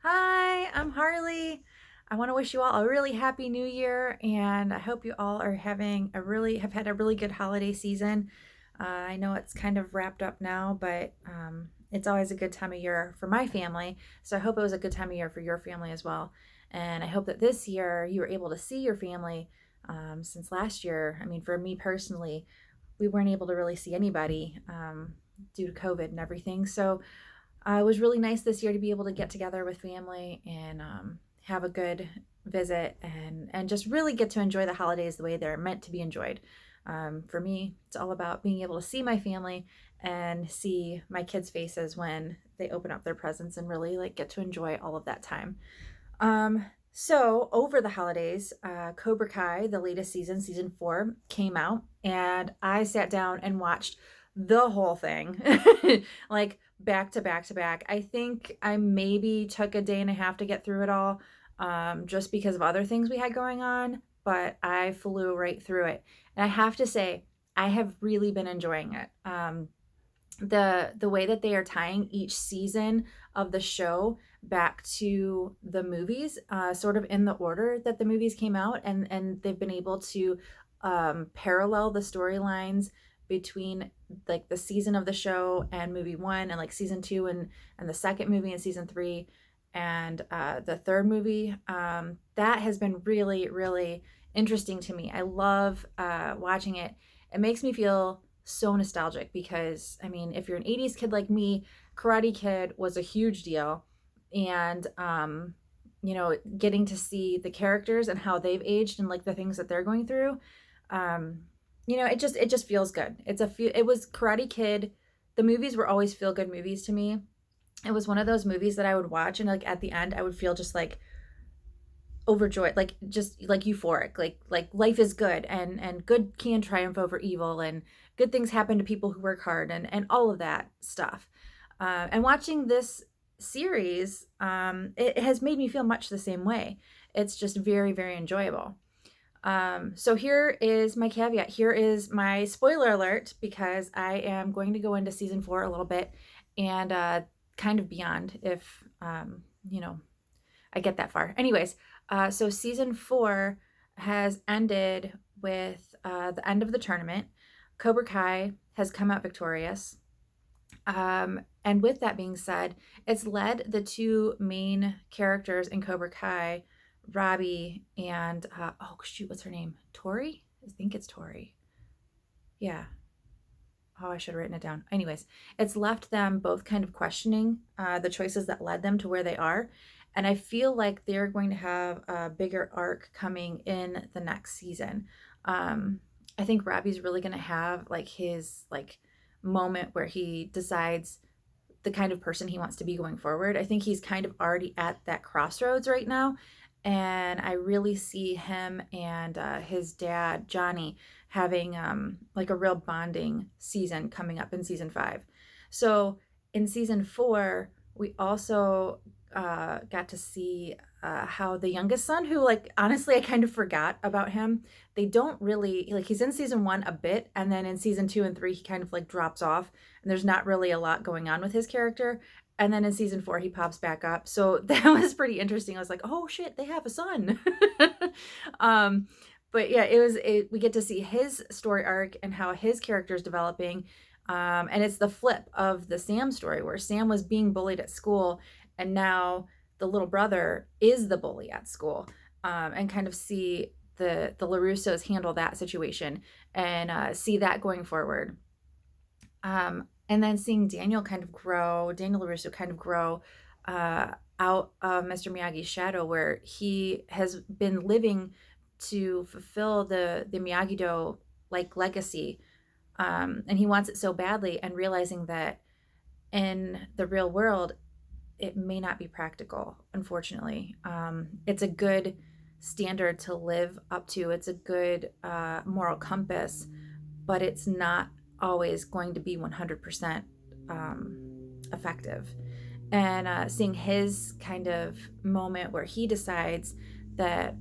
Hi, I'm Harley. I want to wish you all a really happy new year, and I hope you all are having have had a really good holiday season. I know it's kind of wrapped up now, but it's always a good time of year for my family. So I hope it was a good time of year for your family as well. And I hope that this year you were able to see your family. Since last year, I mean, for me personally, we weren't able to really see anybody due to COVID and everything. So it was really nice this year to be able to get together with family and have a good visit and just really get to enjoy the holidays the way they're meant to be enjoyed. For me, it's all about being able to see my family and see my kids' faces when they open up their presents and really like get to enjoy all of that time. So over the holidays, Cobra Kai, the latest season, season 4, came out, and I sat down and watched the whole thing, like back to back to back. I think I maybe took a day and a half to get through it all, just because of other things we had going on, but I flew right through it. And I have to say, I have really been enjoying it. The way that they are tying each season of the show back to the movies, sort of in the order that the movies came out, and they've been able to parallel the storylines between like the season of the show and movie one, and like season two, and the second movie and season three, and the third movie. That has been really interesting to me. I love watching it. It makes me feel so nostalgic because, I mean, if you're an 80s kid like me, Karate Kid was a huge deal. And, getting to see the characters and how they've aged and like the things that they're going through, it just feels good. It was Karate Kid. The movies were always feel good movies to me. It was one of those movies that I would watch and like at the end I would feel just like overjoyed, like just like euphoric, like life is good, and good can triumph over evil, and good things happen to people who work hard, and all of that stuff. And watching this series, it has made me feel much the same way. It's just very enjoyable. So here is my caveat. Here is my spoiler alert, because I am going to go into season 4 a little bit, and kind of beyond if I get that far. Anyways, so season 4 has ended with the end of the tournament. Cobra Kai has come out victorious. And with that being said, it's led the two main characters in Cobra Kai, Robbie and, oh shoot, what's her name? Tori? I think it's Tori. Yeah. Oh, I should have written it down. Anyways, it's left them both kind of questioning the choices that led them to where they are. And I feel like they're going to have a bigger arc coming in the next season. I think Robbie's really going to have like his like moment where he decides the kind of person he wants to be going forward. I think he's kind of already at that crossroads right now. And I really see him and his dad, Johnny, having like a real bonding season coming up in season 5. So in season 4, we also got to see how the youngest son, who like honestly I kind of forgot about him. They don't really like, he's in season 1 a bit, and then in season 2 and 3 he kind of like drops off, and there's not really a lot going on with his character. And then in season 4 he pops back up, so that was pretty interesting. I was like, oh shit, they have a son. um but yeah, we get to see his story arc and how his character is developing. And it's the flip of the Sam story, where Sam was being bullied at school, and now the little brother is the bully at school. And kind of see the LaRussos handle that situation, and see that going forward. And then seeing Daniel LaRusso kind of grow out of Mr. Miyagi's shadow, where he has been living to fulfill the Miyagi-Do like legacy, and he wants it so badly, and realizing that in the real world it may not be practical, unfortunately. It's a good standard to live up to. It's a good moral compass, but it's not always going to be 100% effective. And seeing his kind of moment where he decides that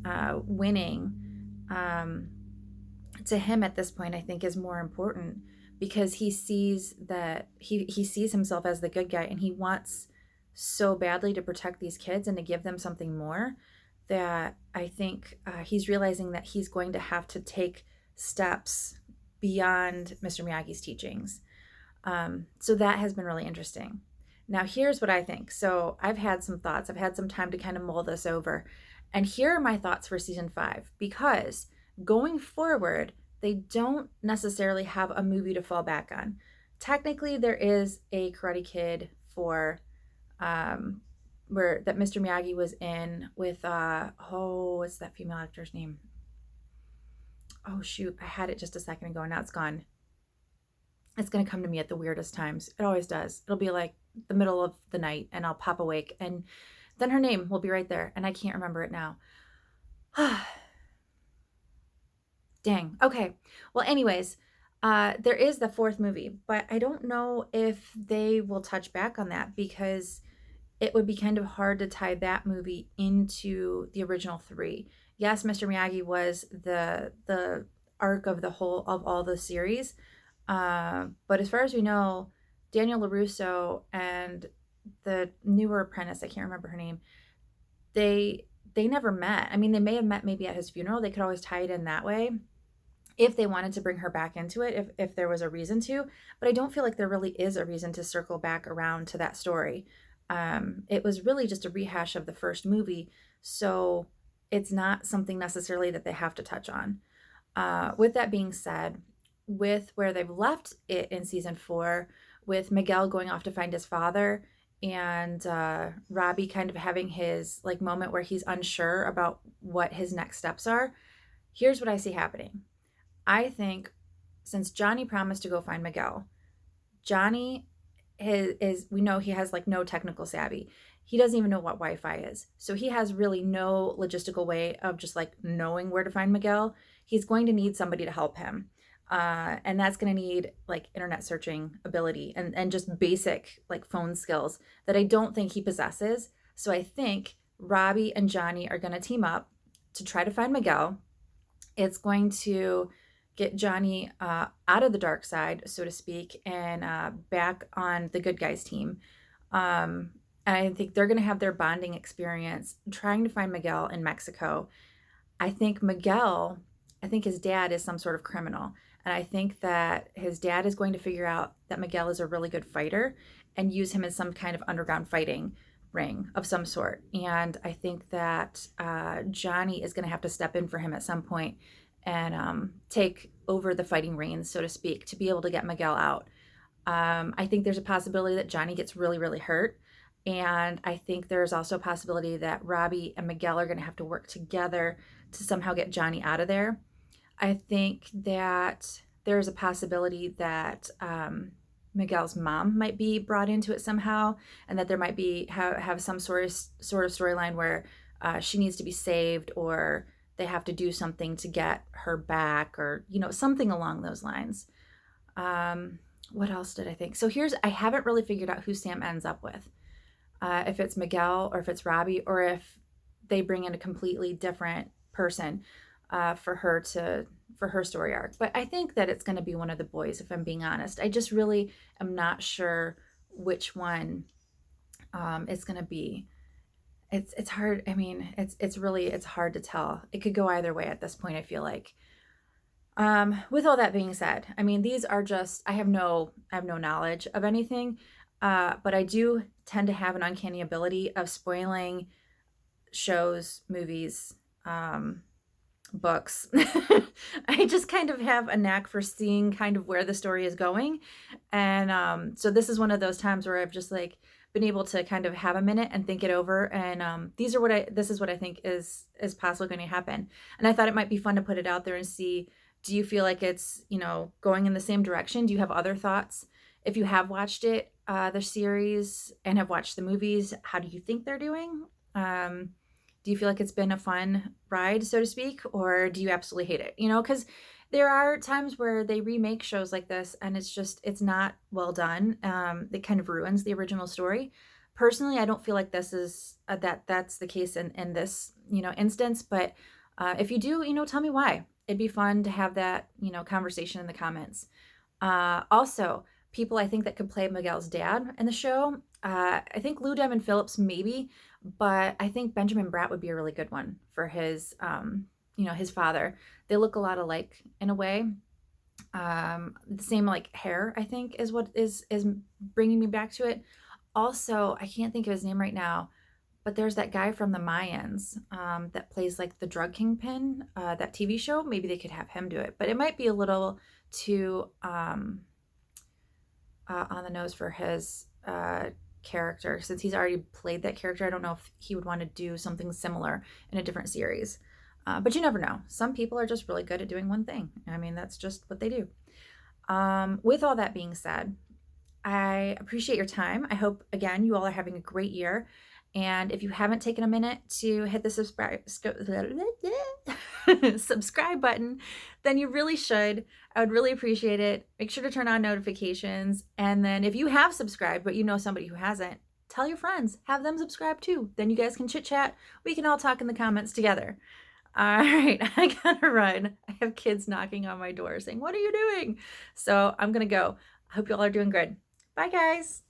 winning, to him at this point, I think is more important, because he sees that he sees himself as the good guy, and he wants so badly to protect these kids and to give them something more, that I think he's realizing that he's going to have to take steps beyond Mr. Miyagi's teachings. So that has been really interesting. Now, here's what I think. So I've had some thoughts. I've had some time to kind of mull this over. And here are my thoughts for season 5, because going forward, they don't necessarily have a movie to fall back on. Technically, there is a Karate Kid for where that Mr. Miyagi was in with what's that female actor's name? Oh shoot, I had it just a second ago and now it's gone. It's going to come to me at the weirdest times. It always does. It'll be like the middle of the night and I'll pop awake and then her name will be right there and I can't remember it now. Dang. Okay. Well, anyways, there is the 4th movie, but I don't know if they will touch back on that, because it would be kind of hard to tie that movie into the original 3. Yes, Mr. Miyagi was the arc of all the series, but as far as we know, Daniel LaRusso and the newer apprentice, I can't remember her name, they never met. I mean, they may have met maybe at his funeral. They could always tie it in that way if they wanted to bring her back into it, if there was a reason to. But I don't feel like there really is a reason to circle back around to that story. It was really just a rehash of the first movie, so it's not something necessarily that they have to touch on. With that being said, with where they've left it in season 4, with Miguel going off to find his father and Robbie kind of having his like moment where he's unsure about what his next steps are, here's what I see happening. I think since Johnny promised to go find Miguel, Johnny is we know he has like no technical savvy. He doesn't even know what Wi-Fi is. So he has really no logistical way of just like knowing where to find Miguel. He's going to need somebody to help him. And that's going to need like internet searching ability and just basic like phone skills that I don't think he possesses. So I think Robbie and Johnny are going to team up to try to find Miguel. It's going to get Johnny out of the dark side, so to speak, and back on the good guys team. And I think they're going to have their bonding experience trying to find Miguel in Mexico. I think his dad is some sort of criminal. And I think that his dad is going to figure out that Miguel is a really good fighter and use him in some kind of underground fighting ring of some sort. And I think that Johnny is going to have to step in for him at some point and take over the fighting reins, so to speak, to be able to get Miguel out. I think there's a possibility that Johnny gets really, really hurt. And I think there's also a possibility that Robbie and Miguel are going to have to work together to somehow get Johnny out of there. I think that there's a possibility that Miguel's mom might be brought into it somehow, and that there might be have some sort of storyline where she needs to be saved, or they have to do something to get her back, or something along those lines. What else did I think? So I haven't really figured out who Sam ends up with. If it's Miguel or if it's Robbie, or if they bring in a completely different person for her story arc. But I think that it's going to be one of the boys, if I'm being honest. I just really am not sure which one it's going to be. It's hard. I mean, it's hard to tell. It could go either way at this point, I feel like. With all that being said, I mean, these are just, I have no knowledge of anything, but I do tend to have an uncanny ability of spoiling shows, movies, books. I just kind of have a knack for seeing kind of where the story is going. And so this is one of those times where I've just like been able to kind of have a minute and think it over. And this is what I think is possibly going to happen. And I thought it might be fun to put it out there and see, do you feel like it's, going in the same direction? Do you have other thoughts? If you have watched it, the series, and have watched the movies, how do you think they're doing? Do you feel like it's been a fun ride, so to speak, or do you absolutely hate it? Because there are times where they remake shows like this and it's not well done. It kind of ruins the original story. Personally, I don't feel like this is that's the case in this, instance. But if you do, tell me why. It'd be fun to have that, conversation in the comments. Also, people I think that could play Miguel's dad in the show. I think Lou Diamond Phillips maybe, but I think Benjamin Bratt would be a really good one for his, his father. They look a lot alike in a way. The same like hair, I think, is what is bringing me back to it. Also, I can't think of his name right now, but there's that guy from the Mayans that plays like the drug kingpin, that TV show. Maybe they could have him do it, but it might be a little too on the nose for his character, since he's already played that character. I don't know if he would want to do something similar in a different series. But you never know. Some people are just really good at doing one thing. I mean, that's just what they do. With all that being said, I appreciate your time. I hope, again, you all are having a great year. And if you haven't taken a minute to hit the subscribe button, then you really should. I would really appreciate it. Make sure to turn on notifications. And then if you have subscribed, but you know somebody who hasn't, tell your friends. Have them subscribe too. Then you guys can chit chat. We can all talk in the comments together. All right, I gotta run. I have kids knocking on my door saying, "What are you doing?" So I'm gonna go. I hope you all are doing good. Bye, guys.